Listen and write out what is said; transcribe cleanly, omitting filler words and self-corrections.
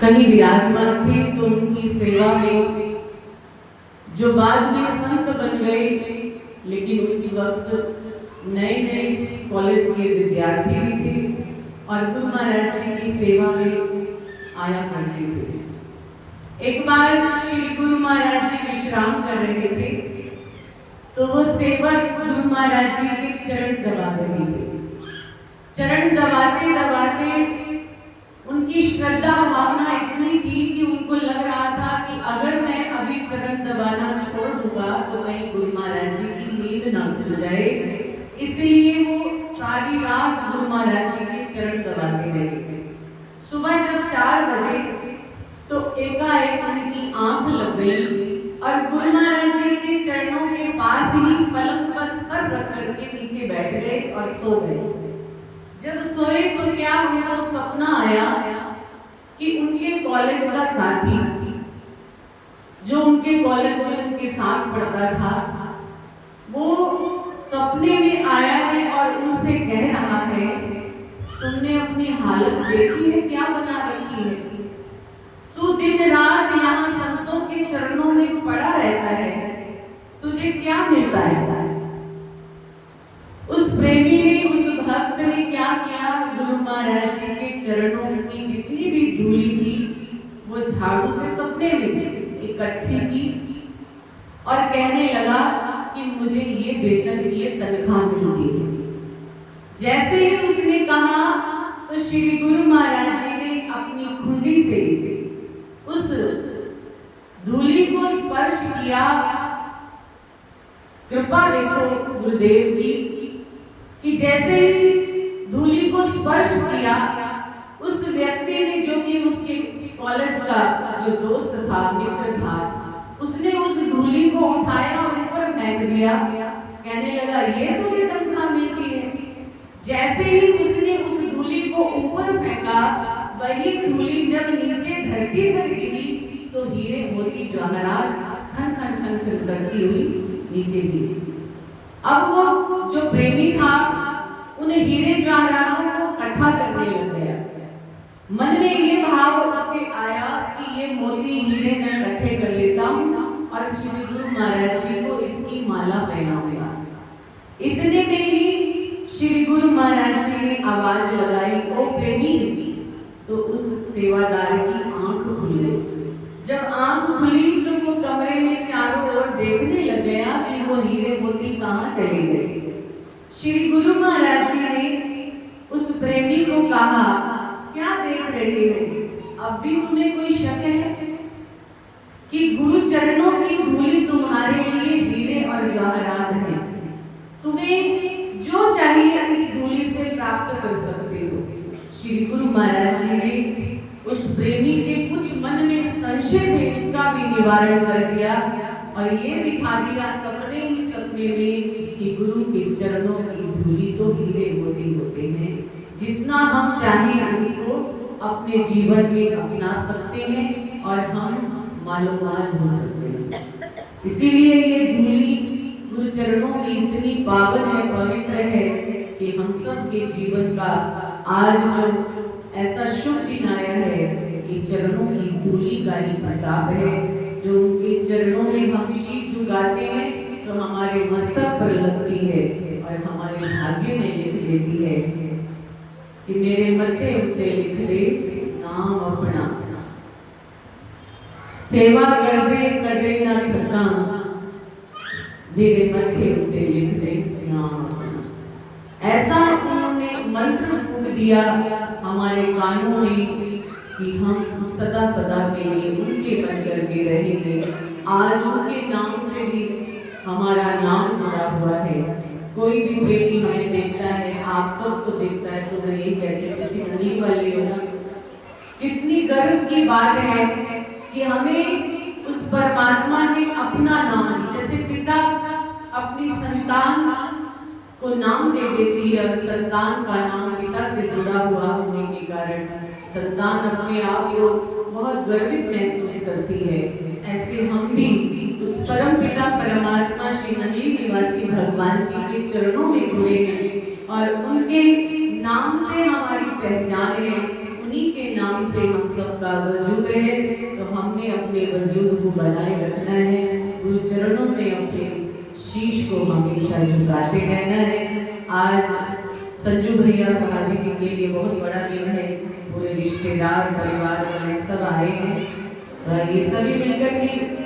कहीं विराजमान थे तो उनकी सेवा में जो बाद में संत बन गए, लेकिन उस वक्त नए नए कॉलेज के विद्यार्थी भी थे और गुरु महाराज जी की सेवा में आया करते थे। एक बार श्री गुरु महाराज जी विश्राम कर रहे थे तो वो सेवक गुरु महाराज जी के चरण दबा रहे थे। चरण दबाते दबाते उनकी श्रद्धा भावना इतनी थी कि उनको लग रहा था कि अगर मैं अभी चरण दबाना छोड़ दूंगा तो कहीं गुरु महाराज जी की नींद ना खुल जाए, इसलिए वो सारी रात गुरु महाराज जी के चरण दबाते रहे। सुबह जब 4 बजे तो एकाएक उनकी आंख लग गई और गुरु महाराज जी के चरणों के पास ही पलंग पर सर रख करके नीचे बैठ गए और सो गए। जब सोए तो क्या उनको सपना आया कि उनके कॉलेज का साथी जो उनके कॉलेज में उनके साथ पढ़ता था वो सपने में आया है और उनसे कह रहा है, तुमने अपनी हालत देखी है, क्या बना रखी है, तू दिन रात यहाँ संतों के चरणों में पड़ा रहता है, तुझे क्या मिलता है। उस प्रेमी ने, उस भक्त ने क्या किया, गुरु महाराज जी के चरणों की जितनी भी धूली थी वो झाड़ू से सपने में इकट्ठी की और कहने लगा कि मुझे ये वेतन, ये तनख्वाह मिलती है। जैसे ही उसने कहा तो श्री गुरु महाराज जी ने अपनी खुंडी से उस धूली को स्पर्श किया। कृपा देखो गुरुदेव की कि जैसे ही धूली को स्पर्श किया उस व्यक्ति ने, जो कि उसके कॉलेज का जो दोस्त था, मित्र था, उसने उस धूली को उठाया और ऊपर फेंक दिया। कहने लगा ये मुझे तनख्वाह मिलती है। जैसे ही उसने उस धूली को ऊपर फेंका, वही धूली जब नीचे धरती पर गिरी तो हीरे मोती जवाहरात खन खन खन खन करती हुई नीचे गिरी। अब वो जो प्रेमी था उन हीरे जवाहरातों को इकट्ठा करने लग गया। मन में ये भाव उसके आया कि ये मोती हीरे मैं इकट्ठे कर लेता हूँ और श्री गुरु महाराज जी को इसकी माला पहनाऊंगा। इतने में ही श्री गुरु महाराज जी ने आवाज लगाई, ओ प्रेमी। तो उस सेवादार की आंख खुल गई। जब आंख खुली तो वो कमरे में चारों ओर देखने लग गया कि वो हीरे मोती कहाँ चले गए। श्री गुरु महाराज जी ने उस प्रेमी को कहा, क्या देख रहे हो, अब भी तुम्हें कोई शक है कि गुरु चरणों की धूली तुम्हारे लिए हीरे और जवाहरात है, तुम्हें जो चाहिए इस धूली से प्राप्त कर सकते हो। श्री गुरु महाराज जी ने उस प्रेमी के कुछ मन में संशय थे उसका भी निवारण कर दिया और ये दिखा दिया सपने ही सपने में कि गुरु के चरणों की धूली तो हीरे मोती होते हैं, जितना हम चाहें उसको अपने जीवन में अपना सकते हैं और हम मालोमाल हो सकते हैं। इसीलिए ये धूली गुरु चरणों की इतनी पावन है, पवित्र है कि हम सब के जीवन का आज जो ऐसा शुभ दिन आया है कि चरणों की धूली का ही प्रताप है। जो उनके चरणों में हम शीश झुकाते हैं तो हमारे मस्तक पर लगती है और हमारे भाग्य में लिख देती है कि मेरे मथे उत्ते लिख ले नाम अपना, सेवा कर दे कदे ना थका, मेरे मथे उत्ते लिख दे नाम अपना। ऐसा उन्होंने मंत्र फूंक दिया हमारे कानों में कि हम सदा सदा के लिए उनके बन करके रहेंगे। आज उनके नाम से भी हमारा नाम जुड़ा हुआ है। कोई भी बेटी हमें देखता है, आप सब तो देखता है, तो मैं ये कहते हैं किसी नदी वाले हो, कितनी गर्व की बात है कि हमें उस परमात्मा ने अपना नाम, जैसे पिता अपनी संतान को नाम दे देती है और संतान का नाम पिता से जुड़ा हुआ होने के कारण संतान अपने आप को बहुत गर्वित महसूस करती है। ऐसे हम भी उस परम पिता परमात्मा श्री नदी निवासी भगवान जी के चरणों में जुड़े हैं और उनके नाम से हमारी पहचान है, उन्हीं के नाम से हम सबका वजूद है, तो हमने अपने वजूद को बनाए रखना है, गुरु चरणों में अपने शीश को हमेशा झुकाते रहना है। आज संजू भैया भाभी जी के लिए बहुत बड़ा दिन है, पूरे रिश्तेदार परिवार वाले सब आए हैं और ये सभी मिलकर के